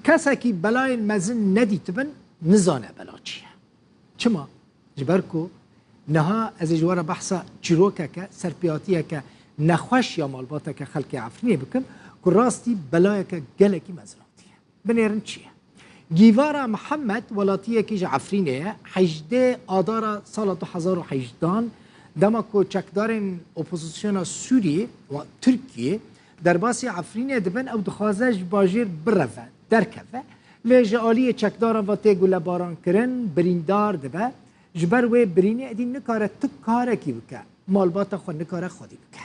کسی که بلای مزن ندیت بن نزانه بلا چیه چما جبرکو نها از جوار بحثا چیروکه که سرپیاتیه که نخوش یا مالباته که خلق عفرینه بکن که راستی بلای که گلکی مزراتیه بنیرن چیه گیوارا محمد ولاتیه که عفرینه 18 آدار سال 2018 دما کو چکدارن اپوزیسیون سوریه و ترکیه در باسی عفرینه دبن او دخوازش باجیر برفه درکفه لجالی چکدارا و تگول باران کرن بریندار دبه جبر و برینه ادی نکاره تک کاره کی بکه مالبات خود نکاره خودی بکه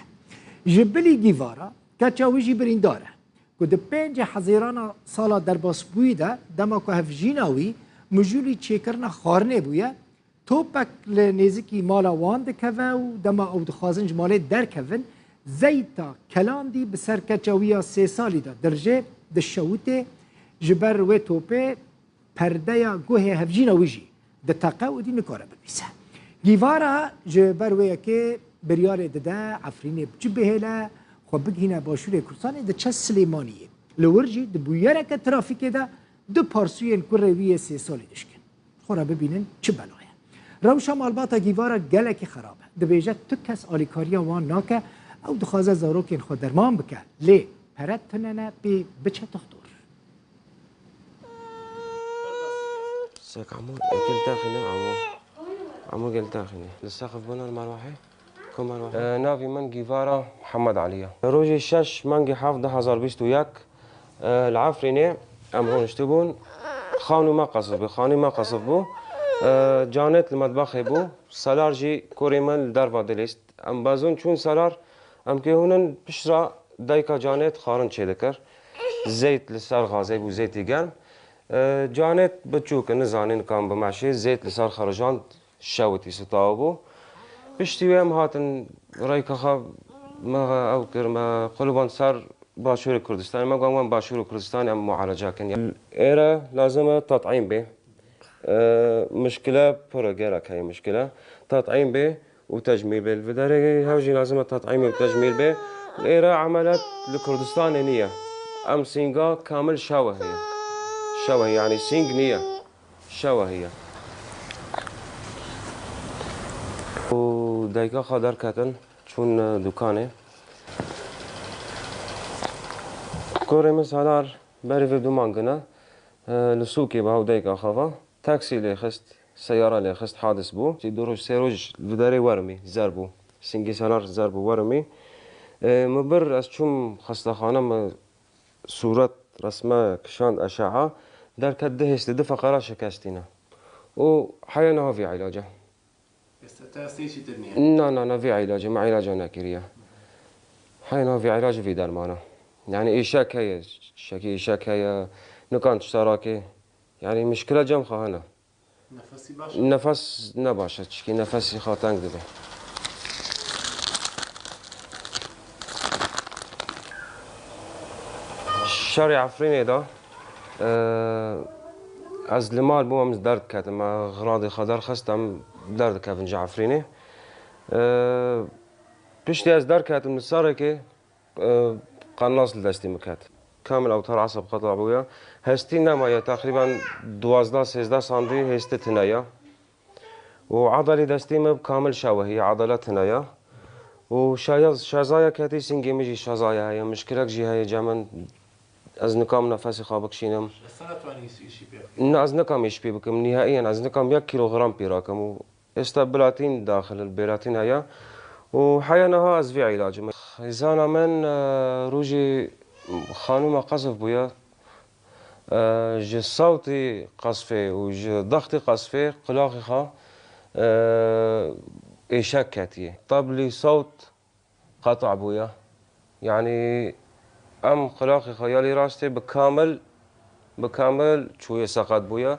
جبلی گیوارا کچاویجی برینداره که ده 5 حزیران سالا در باس بویده دما که هفجیناوی مجولی چیکرنا خارنه بویه توپک لنزیکی مالا وان دکوه و دما او دخوازنج ماله درکوون زیتا کلاندی بسر کچاویا 3 سالی دا درجه ده شوته جبر و توپه پرده یا گوه هفجیناویجی ده تاقه و دی نکاره ببیسه گیوارا جبر و یکی بریار دده عفرینه بجبهله خو بگهینه باشور کردستان ده چه سلیمانیه لورجی ده بویره که ترافیکه ده دو پارسوین کرویه 3 سالی دشکن خورا ببینن چه بلایه روشا مالباتا گیوارا گلکی خرابه ده بیجه تو کس آلیکاریا وان ناکه او دخوازه زاروکین خود درمان بکه لی پرد تننه بی بچه تختور ساك عمو قلت داخلي عمو قلت داخلي للسقف بنا المروحة كم مروحة نافي من جيفارا محمد عليا روجي الشاش مانجي حافظ 2021 العفريني امرون اشتبون خانو ما قصف خاني ما قصف بو جانت المطبخ بو سالار جي كوريمن درفا دليست ام بازون چون سالار ام که هونن بشرا دايكا جانت خارن چه دكر زيت لسر غازي بو زيت گرم جانت بچوک نزانین کام بمعشی زیت لسر خرجان شوتی ستاوبو بشتی ویم هاتن رایکا خا ما او کرما قلبان سر باشور کردستان ما قوام باشور کردستان ام معالجه کن ایرا لازم تطعیم به مشكله بروجرك هي مشكله تطعيم به وتجميل به الفداري هاوجي لازم تطعيم وتجميل به ايرا عملت لكردستان نيه ام سينغا كامل شاوه هي شاوه يعني سينغ نيه شاوه هي ودايكا خادر كاتن چون دكانه كوري مسالار بري في دومانغنا لسوقي باو دايكا خافا تاكسي اللي خست سيارة اللي خست حادث بو تي دروج سيروج بداري ورمي زربو سنجي سالار زربو ورمي مبر از چوم خستخانه صورت رسمه کشاند اشعه در کده هست ده فقرا شکستینه و حيانا في علاجه نه في علاجه ما علاجه نكريه حيانا في علاجه في درمانه يعني ايشاك هي شكي ايشاك هي نكانت اشتراكي يعني مشكله جم خانه نفسي باشا نفس نباشه چكي نفسي خاطنگ ده شارع عفريني ده از لمال بوم درد كاتم ما غراضي خدر خستم درد كافن جعفريني بشتي از درد كاتم نصاره كي قناص لدستي مكات كامل اوتار عصب قطع بويا هستي نمايا تقريبا 12-13 سنتي هستي تنايا وعضلي دستي مب كامل شوهي عضلة تنايا وشازايا كاتي سنجي مجي شازايا هي مشكلة جي هي جمن از نکام نفسی خواب کشیدم. نه از نکام ایش پی بکم نهائیاً از نکام 1 کیلوگرم پیراکم و استابلاتین داخل البراتین هیا و حیانها از وی علاج. خیزانا من روجی خانوم قصف بویا ج صوتی قصفه و ج ضغط قصفه قلاقی خا ایشک کتیه. طبلی صوت قطع بویا يعني ام خلاقي خيالي راستي بكامل شوية سقط بويا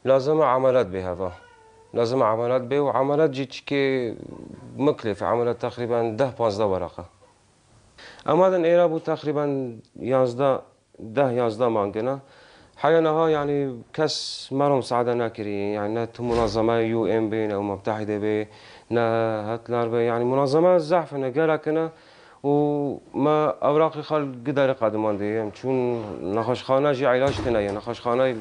لازم عملات بها لازم عملات به وعملات جيتشكي مكلفة عملات تقريبا 10-15 ورقة اما هذا ايرا بو تقريبا 11 مانجنا حيانها يعني كاس مرهم سعادة ناكري يعني منظمة UN بين او متحدة بي نا هتلار بي يعني منظمة زحفة نقالكنا و ما اوراقی خال قدر قدمان دیم چون نخوشخانه جی علاج تنیه نخوشخانه